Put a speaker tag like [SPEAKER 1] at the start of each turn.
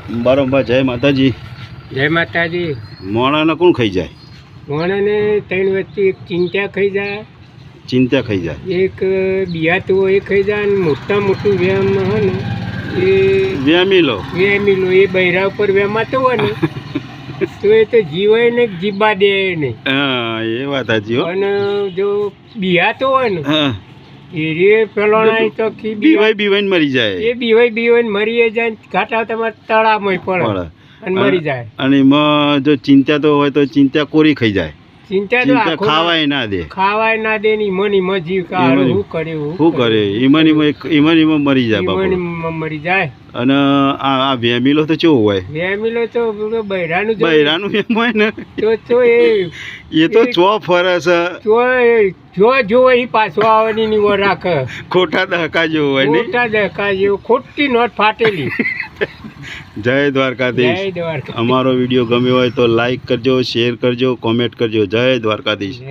[SPEAKER 1] બરોબર જય માતાજી
[SPEAKER 2] જય માતાજી
[SPEAKER 1] મોણાને કોણ ખાઈ જાય
[SPEAKER 2] મોણાને ત્રણ વચ્ચે એક ચિંતા ખાઈ જાય
[SPEAKER 1] ચિંતા ખાઈ જાય
[SPEAKER 2] એક બિયાતું હોય એ ખાઈ જાય અને મોટું વ્યામ હોય ને એ
[SPEAKER 1] વ્યામી લો
[SPEAKER 2] એ બૈરા ઉપર વ્યામાતો હોય ને તો એ તો જીવાય ને જીબા દે નહીં.
[SPEAKER 1] હા એ વાત સાચી હો.
[SPEAKER 2] અને જો બિયાતો હોય ને
[SPEAKER 1] હા
[SPEAKER 2] એ રે પેલો તો
[SPEAKER 1] બીવાઈ મરી જાય
[SPEAKER 2] એ બીવાય મરી જાય ઘાટા તમારે તળામાં પડે અને મરી જાય.
[SPEAKER 1] અને એમાં જો ચિંતા તો હોય તો ચિંતા કોરી ખાઈ જાય.
[SPEAKER 2] ચિંતા તો
[SPEAKER 1] ખાવાય ના દે
[SPEAKER 2] ને ઈમન જીવ કાઢે શું કરે
[SPEAKER 1] ઈમન મરી જાય બાપુ.
[SPEAKER 2] મરી જાય.
[SPEAKER 1] અને આ વેમીલો તો કેવું હોય
[SPEAKER 2] વેમીલો તો બૈરાનું
[SPEAKER 1] વેમ હોય ને
[SPEAKER 2] તો
[SPEAKER 1] એ તો ચો ફરે છે
[SPEAKER 2] જો એ પાછો આવવાની ની ઓર રાખે.
[SPEAKER 1] ખોટા દહકા જેવું હોય ને
[SPEAKER 2] ખોટા દહકા જેવું ખોટી નોટ ફાટેલી.
[SPEAKER 1] જય દ્વારકાધીશ. અમારો વિડીયો ગમ્યો હોય તો લાઈક કરજો, શેર કરજો, કોમેન્ટ કરજો. જય દ્વારકાધીશ.